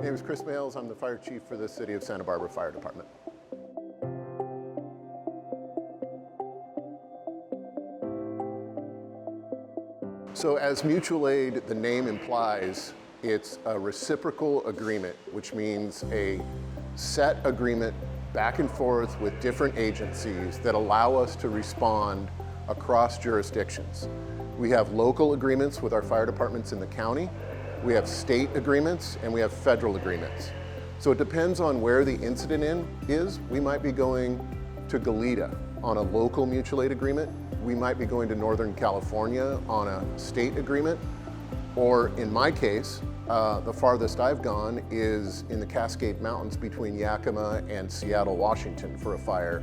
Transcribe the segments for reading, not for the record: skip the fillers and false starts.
My name is Chris Males. I'm the fire chief for the City of Santa Barbara Fire Department. So as mutual aid, the name implies, it's a reciprocal agreement, which means a set agreement back and forth with different agencies that allow us to respond across jurisdictions. We have local agreements with our fire departments in the county, we have state agreements, and we have federal agreements. So it depends on where the incident is. We might be going to Goleta on a local mutual aid agreement. We might be going to Northern California on a state agreement. Or in my case, the farthest I've gone is in the Cascade Mountains between Yakima and Seattle, Washington for a fire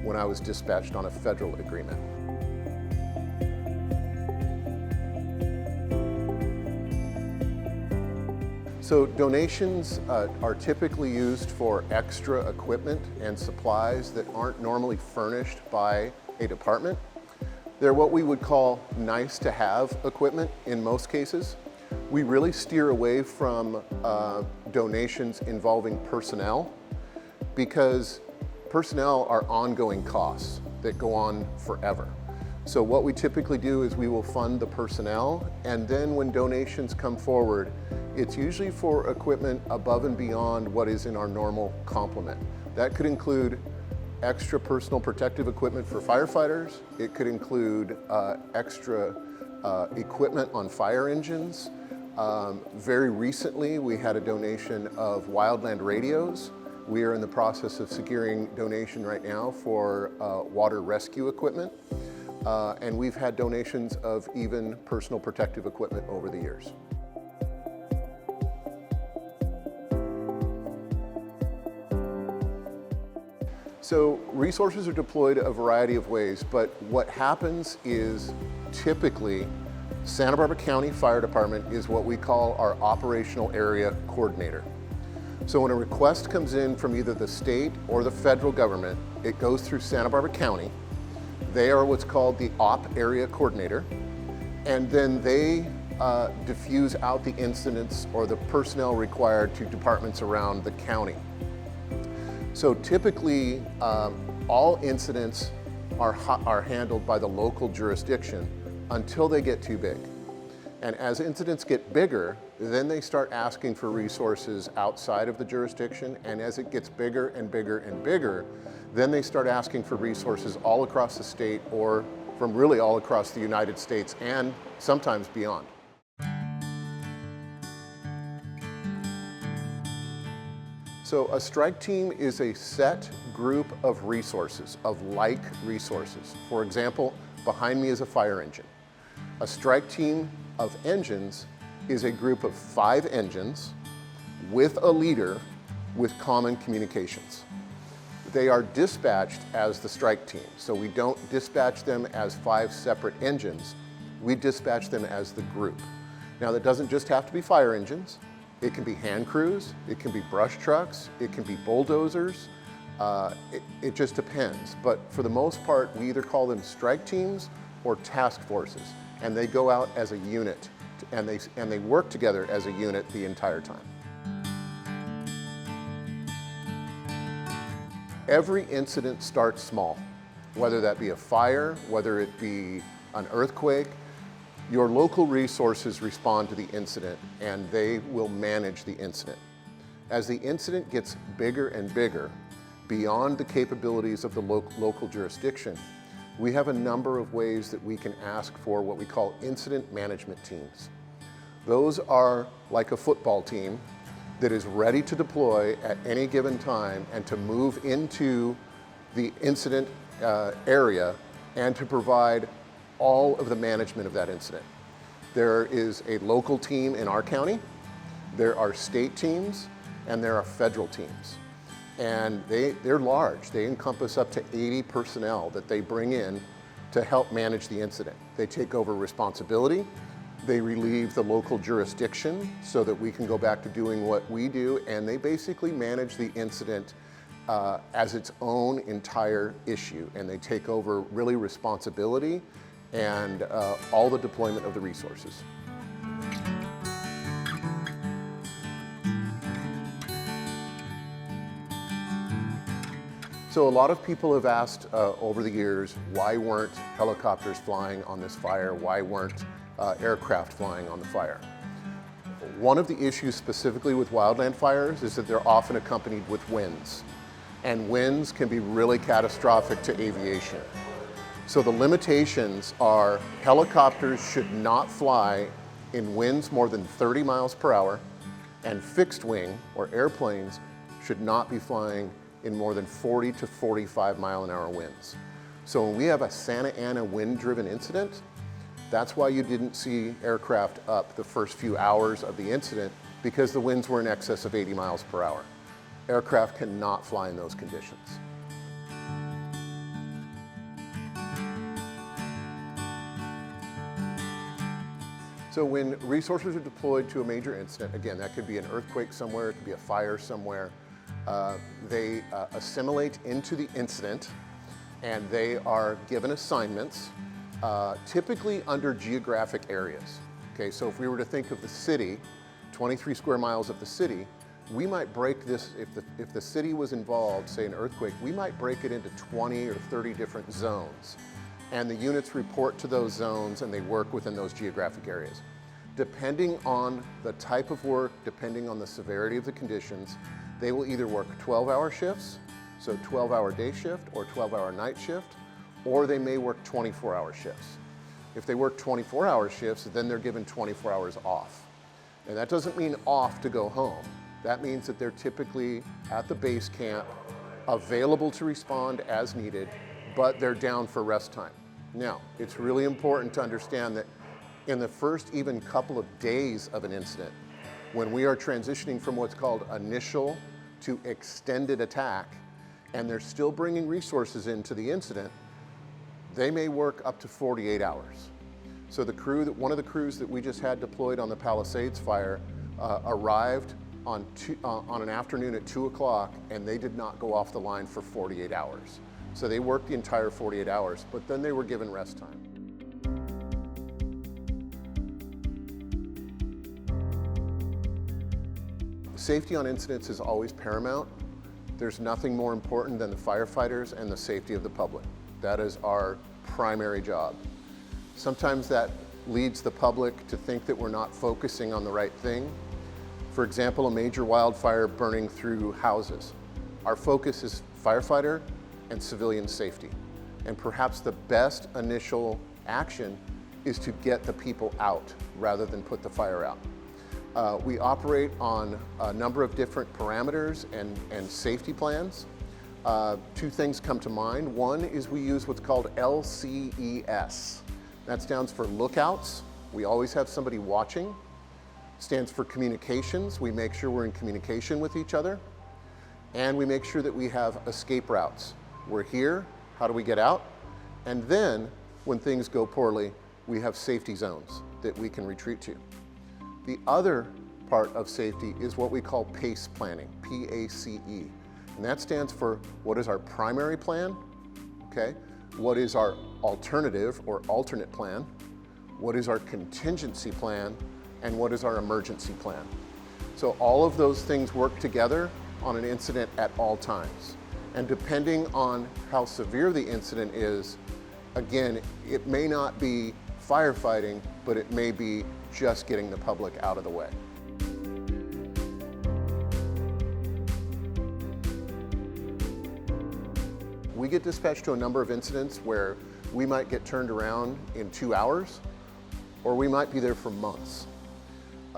when I was dispatched on a federal agreement. So donations are typically used for extra equipment and supplies that aren't normally furnished by a department. They're what we would call nice to have equipment in most cases. We really steer away from donations involving personnel because personnel are ongoing costs that go on forever. So what we typically do is we will fund the personnel, and then when donations come forward, it's usually for equipment above and beyond what is in our normal complement. That could include extra personal protective equipment for firefighters. It could include extra equipment on fire engines. Very recently, we had a donation of wildland radios. We are in the process of securing donation right now for water rescue equipment. And we've had donations of even personal protective equipment over the years. So resources are deployed a variety of ways, but what happens is typically Santa Barbara County Fire Department is what we call our operational area coordinator. So when a request comes in from either the state or the federal government, it goes through Santa Barbara County. They are what's called the op area coordinator, and then they diffuse out the incidents or the personnel required to departments around the county. So typically, all incidents are handled by the local jurisdiction until they get too big. And as incidents get bigger, then they start asking for resources outside of the jurisdiction, and as it gets bigger and bigger and bigger, then they start asking for resources all across the state or from really all across the United States and sometimes beyond. So a strike team is a set group of resources, of like resources. For example, behind me is a fire engine. A strike team of engines is a group of 5 engines with a leader with common communications. They are dispatched as the strike team. So we don't dispatch them as 5 separate engines. We dispatch them as the group. Now that doesn't just have to be fire engines. It can be hand crews, it can be brush trucks, it can be bulldozers. It just depends. But for the most part, we either call them strike teams or task forces. And they go out as a unit and they work together as a unit the entire time. Every incident starts small, whether that be a fire, whether it be an earthquake. Your local resources respond to the incident and they will manage the incident. As the incident gets bigger and bigger, beyond the capabilities of the local jurisdiction, we have a number of ways that we can ask for what we call incident management teams. Those are like a football team that is ready to deploy at any given time and to move into the incident area and to provide all of the management of that incident. There is a local team in our county, there are state teams, and there are federal teams. And they're large. They encompass up to 80 personnel that they bring in to help manage the incident. They take over responsibility, they relieve the local jurisdiction so that we can go back to doing what we do, and they basically manage the incident as its own entire issue, and they take over really responsibility and all the deployment of the resources. So a lot of people have asked over the years, why weren't helicopters flying on this fire? Why weren't aircraft flying on the fire? One of the issues specifically with wildland fires is that they're often accompanied with winds. And winds can be really catastrophic to aviation. So the limitations are helicopters should not fly in winds more than 30 miles per hour, and fixed wing or airplanes should not be flying in more than 40 to 45 mile an hour winds. So when we have a Santa Ana wind-driven incident, that's why you didn't see aircraft up the first few hours of the incident, because the winds were in excess of 80 miles per hour. Aircraft cannot fly in those conditions. So when resources are deployed to a major incident, again, that could be an earthquake somewhere, it could be a fire somewhere, they assimilate into the incident and they are given assignments, typically under geographic areas. Okay, so if we were to think of the city, 23 square miles of the city, we might break this, if the city was involved, say an earthquake, we might break it into 20 or 30 different zones. And the units report to those zones and they work within those geographic areas. Depending on the type of work, depending on the severity of the conditions, they will either work 12-hour shifts, so 12-hour day shift or 12-hour night shift, or they may work 24-hour shifts. If they work 24-hour shifts, then they're given 24 hours off. And that doesn't mean off to go home. That means that they're typically at the base camp, available to respond as needed, but they're down for rest time. Now, it's really important to understand that in the first even couple of days of an incident, when we are transitioning from what's called initial to extended attack, and they're still bringing resources into the incident, they may work up to 48 hours. So one of the crews that we just had deployed on the Palisades fire arrived on an afternoon at 2 o'clock, and they did not go off the line for 48 hours. So they worked the entire 48 hours, but then they were given rest time. Safety on incidents is always paramount. There's nothing more important than the firefighters and the safety of the public. That is our primary job. Sometimes that leads the public to think that we're not focusing on the right thing. For example, a major wildfire burning through houses. Our focus is firefighter and civilian safety. And perhaps the best initial action is to get the people out rather than put the fire out. We operate on a number of different parameters and safety plans. Two things come to mind. One is we use what's called LCES. That stands for lookouts. We always have somebody watching. Stands for communications. We make sure we're in communication with each other. And we make sure that we have escape routes. We're here, how do we get out? And then, when things go poorly, we have safety zones that we can retreat to. The other part of safety is what we call PACE planning, P-A-C-E. And that stands for what is our primary plan, okay? What is our alternative or alternate plan? What is our contingency plan? And what is our emergency plan? So all of those things work together on an incident at all times. And depending on how severe the incident is, again, it may not be firefighting, but it may be just getting the public out of the way. We get dispatched to a number of incidents where we might get turned around in 2 hours, or we might be there for months.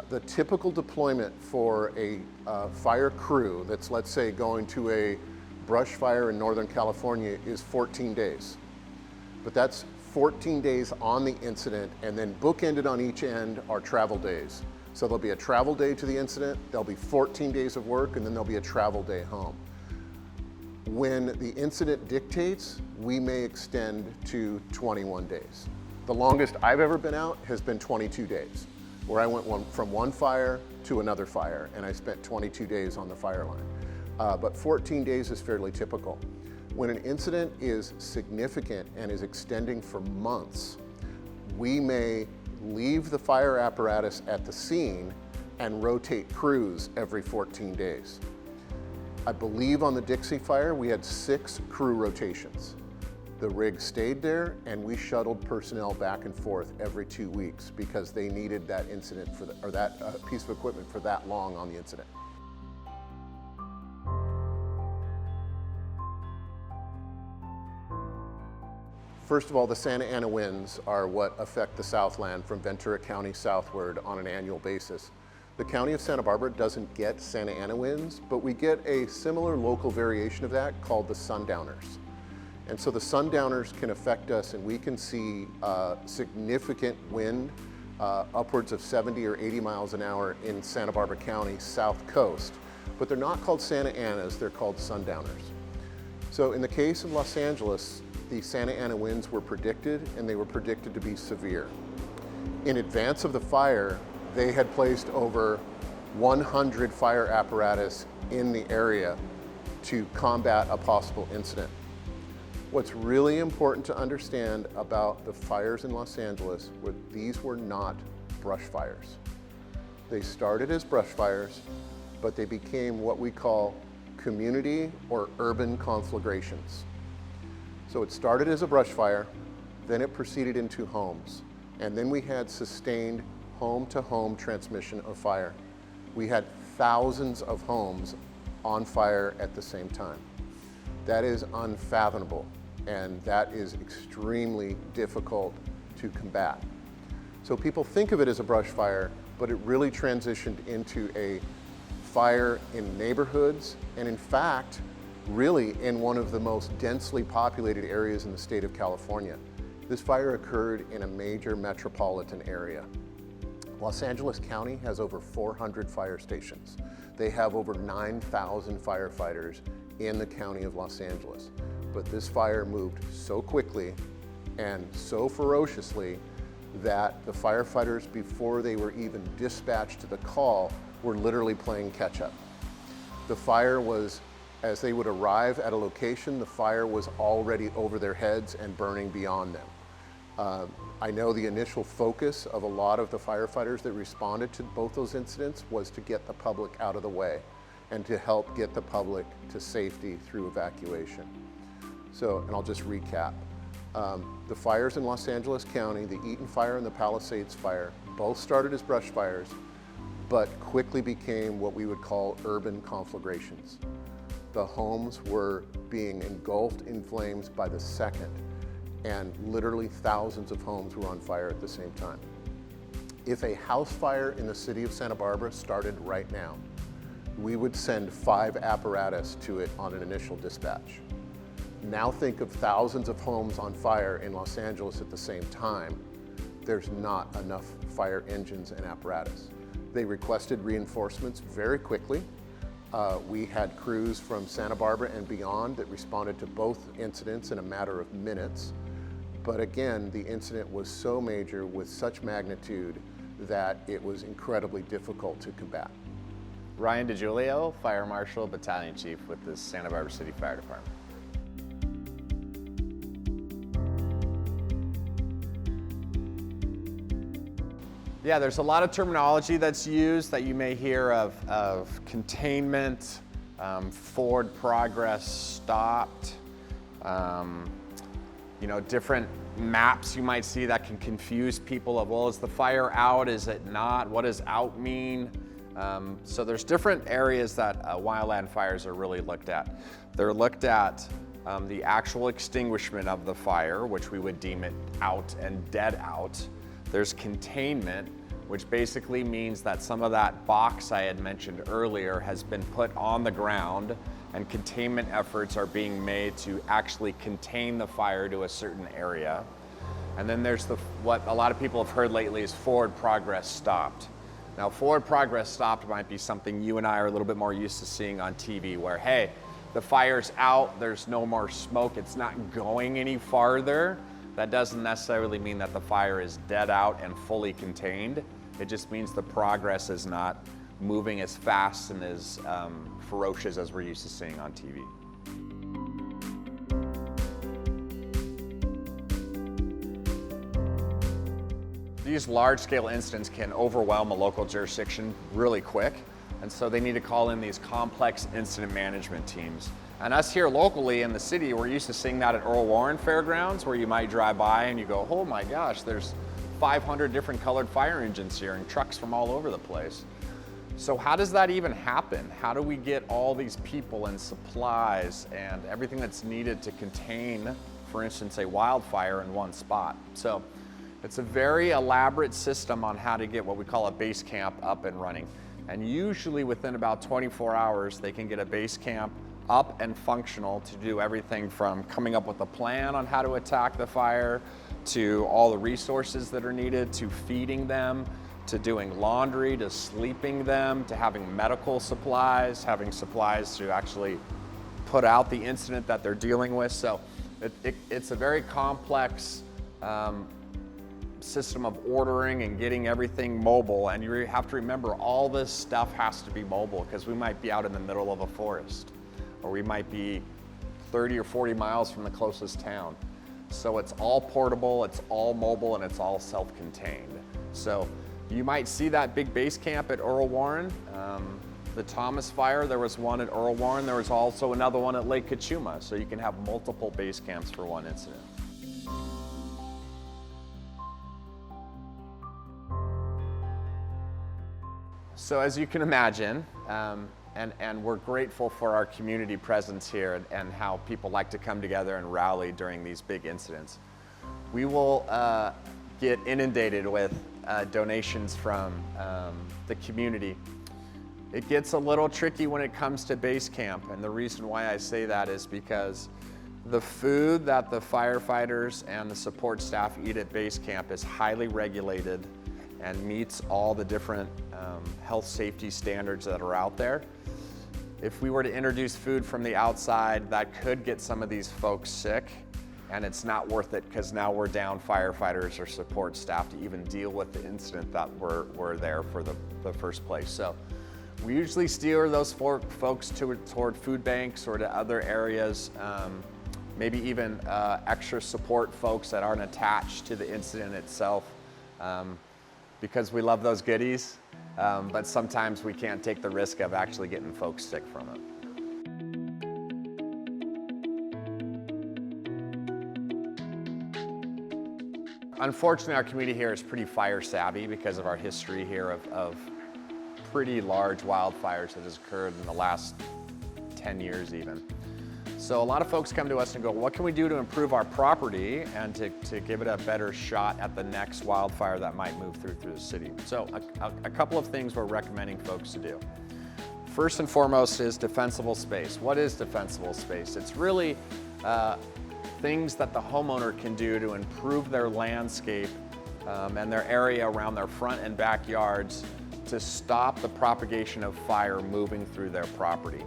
The typical deployment for a fire crew that's, let's say, going to a brush fire in Northern California is 14 days. But that's 14 days on the incident, and then bookended on each end are travel days. So there'll be a travel day to the incident, there'll be 14 days of work, and then there'll be a travel day home. When the incident dictates, we may extend to 21 days. The longest I've ever been out has been 22 days, where I went from one fire to another fire, and I spent 22 days on the fire line. But 14 days is fairly typical. When an incident is significant and is extending for months, we may leave the fire apparatus at the scene and rotate crews every 14 days. I believe on the Dixie Fire, we had 6 crew rotations. The rig stayed there and we shuttled personnel back and forth every 2 weeks because they needed that incident or that piece of equipment for that long on the incident. First of all, the Santa Ana winds are what affect the Southland from Ventura County southward on an annual basis. The County of Santa Barbara doesn't get Santa Ana winds, but we get a similar local variation of that called the sundowners. And so the sundowners can affect us, and we can see significant wind, upwards of 70 or 80 miles an hour in Santa Barbara County, south coast. But they're not called Santa Anas, they're called sundowners. So in the case of Los Angeles, the Santa Ana winds were predicted, and they were predicted to be severe. In advance of the fire, they had placed over 100 fire apparatus in the area to combat a possible incident. What's really important to understand about the fires in Los Angeles were these were not brush fires. They started as brush fires, but they became what we call community or urban conflagrations. So it started as a brush fire, then it proceeded into homes, and then we had sustained home-to-home transmission of fire. We had thousands of homes on fire at the same time. That is unfathomable, and that is extremely difficult to combat. So people think of it as a brush fire, but it really transitioned into a fire in neighborhoods, and in fact, really in one of the most densely populated areas in the state of California. This fire occurred in a major metropolitan area. Los Angeles County has over 400 fire stations. They have over 9,000 firefighters in the county of Los Angeles. But this fire moved so quickly and so ferociously that the firefighters, before they were even dispatched to the call, were literally playing catch up. The fire was, as they would arrive at a location, the fire was already over their heads and burning beyond them. I know the initial focus of a lot of the firefighters that responded to both those incidents was to get the public out of the way and to help get the public to safety through evacuation. So, and I'll just recap. The fires in Los Angeles County, the Eaton Fire and the Palisades Fire, both started as brush fires, but quickly became what we would call urban conflagrations. The homes were being engulfed in flames by the second, and literally thousands of homes were on fire at the same time. If a house fire in the city of Santa Barbara started right now, we would send 5 apparatus to it on an initial dispatch. Now think of thousands of homes on fire in Los Angeles at the same time. There's not enough fire engines and apparatus. They requested reinforcements very quickly. We had crews from Santa Barbara and beyond that responded to both incidents in a matter of minutes. But again, the incident was so major with such magnitude that it was incredibly difficult to combat. Ryan DiGiulio, Fire Marshal, Battalion Chief with the Santa Barbara City Fire Department. Yeah, there's a lot of terminology that's used that you may hear of containment, forward progress stopped, different maps you might see that can confuse people of, well, is the fire out, is it not? What does out mean? So there's different areas that wildland fires are really looked at. They're looked at the actual extinguishment of the fire, which we would deem it out and dead out. There's containment, which basically means that some of that box I had mentioned earlier has been put on the ground, and containment efforts are being made to actually contain the fire to a certain area. And then there's what a lot of people have heard lately is forward progress stopped. Now, forward progress stopped might be something you and I are a little bit more used to seeing on TV, where, hey, the fire's out, there's no more smoke, it's not going any farther. That doesn't necessarily mean that the fire is dead out and fully contained. It just means the progress is not moving as fast and as ferocious as we're used to seeing on TV. These large-scale incidents can overwhelm a local jurisdiction really quick. And so they need to call in these complex incident management teams. And us here locally in the city, we're used to seeing that at Earl Warren Fairgrounds, where you might drive by and you go, oh my gosh, there's 500 different colored fire engines here and trucks from all over the place. So how does that even happen? How do we get all these people and supplies and everything that's needed to contain, for instance, a wildfire in one spot? So it's a very elaborate system on how to get what we call a base camp up and running. And usually within about 24 hours, they can get a base camp up and functional to do everything from coming up with a plan on how to attack the fire, to all the resources that are needed, to feeding them, to doing laundry, to sleeping them, to having medical supplies, having supplies to actually put out the incident that they're dealing with. So it's a very complex system of ordering and getting everything mobile. And you have to remember, all this stuff has to be mobile, because we might be out in the middle of a forest, or we might be 30 or 40 miles from the closest town. So it's all portable, it's all mobile, and it's all self-contained. So you might see that big base camp at Earl Warren. The Thomas Fire, there was one at Earl Warren. There was also another one at Lake Cachuma. So you can have multiple base camps for one incident. So as you can imagine, and we're grateful for our community presence here and how people like to come together and rally during these big incidents. We will get inundated with donations from the community. It gets a little tricky when it comes to base camp, and the reason why I say that is because the food that the firefighters and the support staff eat at base camp is highly regulated and meets all the different health safety standards that are out there. If we were to introduce food from the outside, that could get some of these folks sick, and it's not worth it, because now we're down firefighters or support staff to even deal with the incident that we're there for the first place. So we usually steer those folks toward food banks or to other areas, maybe even extra support folks that aren't attached to the incident itself, because we love those goodies, but sometimes we can't take the risk of actually getting folks sick from it. Unfortunately, our community here is pretty fire savvy because of our history here of pretty large wildfires that has occurred in the last 10 years even. So a lot of folks come to us and go, what can we do to improve our property and to give it a better shot at the next wildfire that might move through the city? So a couple of things we're recommending folks to do. First and foremost is defensible space. What is defensible space? It's really things that the homeowner can do to improve their landscape and their area around their front and backyards to stop the propagation of fire moving through their property.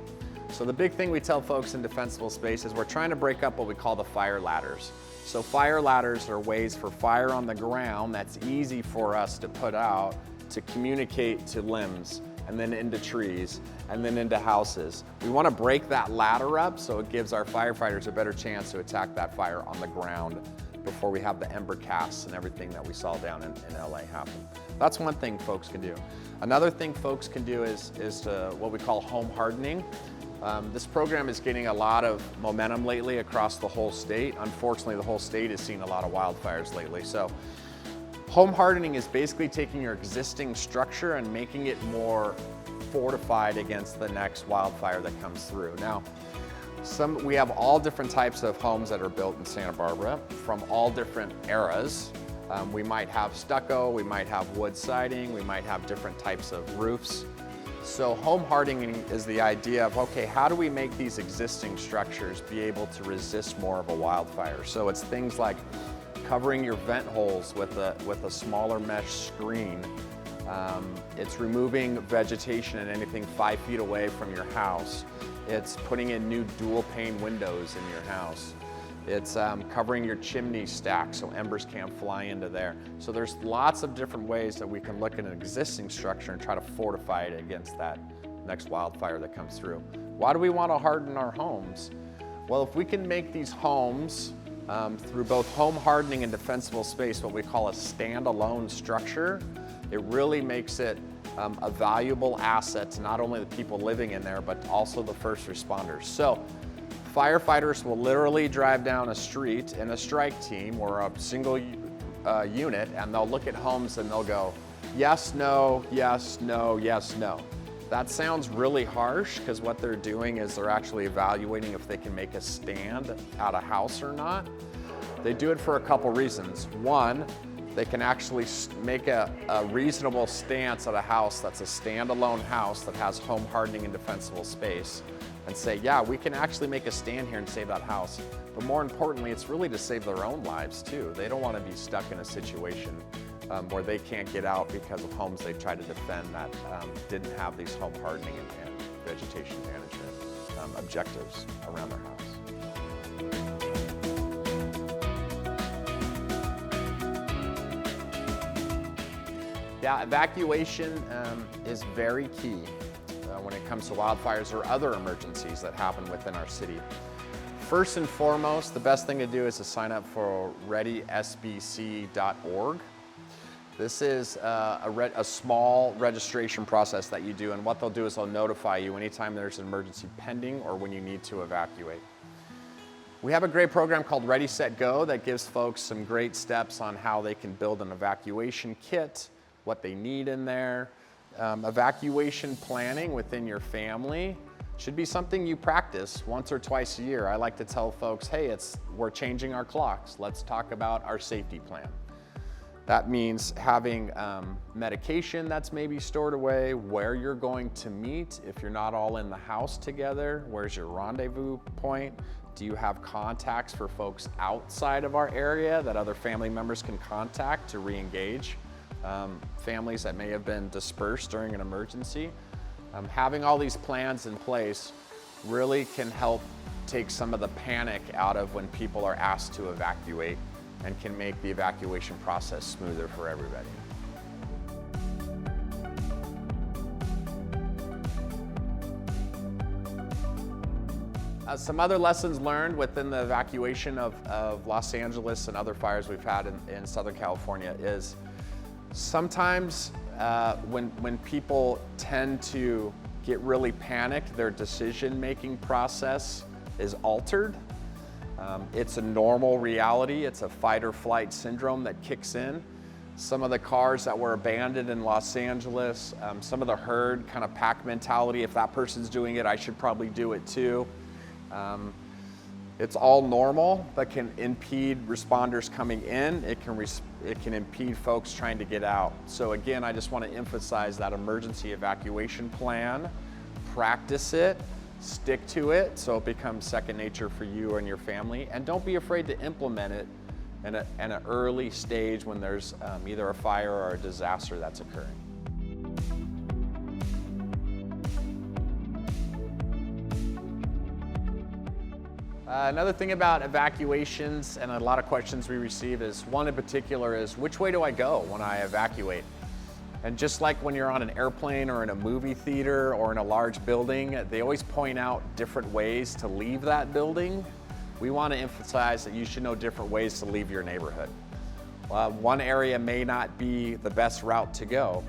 So the big thing we tell folks in defensible space is we're trying to break up what we call the fire ladders. So fire ladders are ways for fire on the ground that's easy for us to put out to communicate to limbs, and then into trees, and then into houses. We want to break that ladder up so it gives our firefighters a better chance to attack that fire on the ground before we have the ember casts and everything that we saw down in LA happen. That's one thing folks can do. Another thing folks can do is what we call home hardening. This program is getting a lot of momentum lately across the whole state. Unfortunately, the whole state has seen a lot of wildfires lately. So home hardening is basically taking your existing structure and making it more fortified against the next wildfire that comes through. Now, we have all different types of homes that are built in Santa Barbara from all different eras. We might have stucco, we might have wood siding, we might have different types of roofs. So home hardening is the idea of, okay, how do we make these existing structures be able to resist more of a wildfire? So it's things like covering your vent holes with a smaller mesh screen. It's removing vegetation and anything 5 feet away from your house. It's putting in new dual pane windows in your house. It's covering your chimney stack so embers can't fly into there. So there's lots of different ways that we can look at an existing structure and try to fortify it against that next wildfire that comes through. Why do we want to harden our homes? Well, if we can make these homes through both home hardening and defensible space what we call a standalone structure, it really makes it a valuable asset to not only the people living in there, but also the first responders. So firefighters will literally drive down a street in a strike team or a single unit, and they'll look at homes and they'll go, yes, no, yes, no, yes, no. That sounds really harsh because what they're doing is they're actually evaluating if they can make a stand at a house or not. They do it for a couple reasons. One, they can actually make a reasonable stance at a house that's a standalone house that has home hardening and defensible space and say, yeah, we can actually make a stand here and save that house. But more importantly, it's really to save their own lives too. They don't want to be stuck in a situation where they can't get out because of homes they tried to defend that didn't have these home hardening and vegetation management objectives around their house. Yeah, evacuation is very key when it comes to wildfires or other emergencies that happen within our city. First and foremost, the best thing to do is to sign up for readysbc.org. This is a small registration process that you do, and what they'll do is they'll notify you anytime there's an emergency pending or when you need to evacuate. We have a great program called Ready, Set, Go that gives folks some great steps on how they can build an evacuation kit, what they need in there. Evacuation planning within your family should be something you practice once or twice a year. I like to tell folks, hey, we're changing our clocks. Let's talk about our safety plan. That means having medication that's maybe stored away, where you're going to meet if you're not all in the house together, where's your rendezvous point? Do you have contacts for folks outside of our area that other family members can contact to re-engage? Families that may have been dispersed during an emergency. Having all these plans in place really can help take some of the panic out of when people are asked to evacuate and can make the evacuation process smoother for everybody. Some other lessons learned within the evacuation of Los Angeles and other fires we've had in Southern California is sometimes when people tend to get really panicked, their decision-making process is altered. It's a normal reality. It's a fight or flight syndrome that kicks in. Some of the cars that were abandoned in Los Angeles, some of the herd kind of pack mentality, if that person's doing it, I should probably do it too. It's all normal, but can impede responders coming in. It can impede folks trying to get out. So again, I just want to emphasize that emergency evacuation plan. Practice it, stick to it, so it becomes second nature for you and your family. And don't be afraid to implement it in an early stage when there's either a fire or a disaster that's occurring. Another thing about evacuations, and a lot of questions we receive is, one in particular is, which way do I go when I evacuate? And just like when you're on an airplane or in a movie theater or in a large building, they always point out different ways to leave that building. We want to emphasize that you should know different ways to leave your neighborhood. One area may not be the best route to go.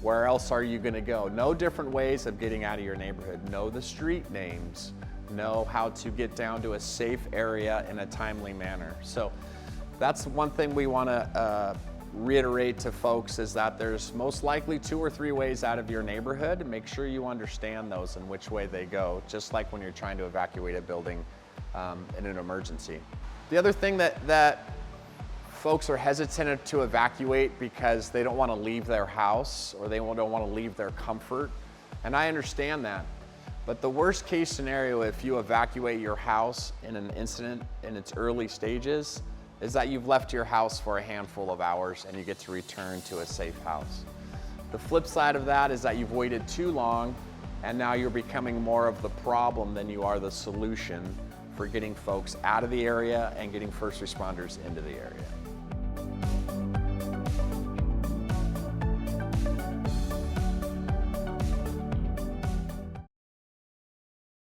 Where else are you going to go? Know different ways of getting out of your neighborhood. Know the street names. Know how to get down to a safe area in a timely manner. So that's one thing we want to reiterate to folks, is that there's most likely 2 or 3 ways out of your neighborhood. Make sure you understand those and which way they go, just like when you're trying to evacuate a building in an emergency. The other thing that folks are hesitant to evacuate because they don't want to leave their house or they don't want to leave their comfort, and I understand that. But the worst case scenario, if you evacuate your house in an incident in its early stages, is that you've left your house for a handful of hours and you get to return to a safe house. The flip side of that is that you've waited too long and now you're becoming more of the problem than you are the solution for getting folks out of the area and getting first responders into the area.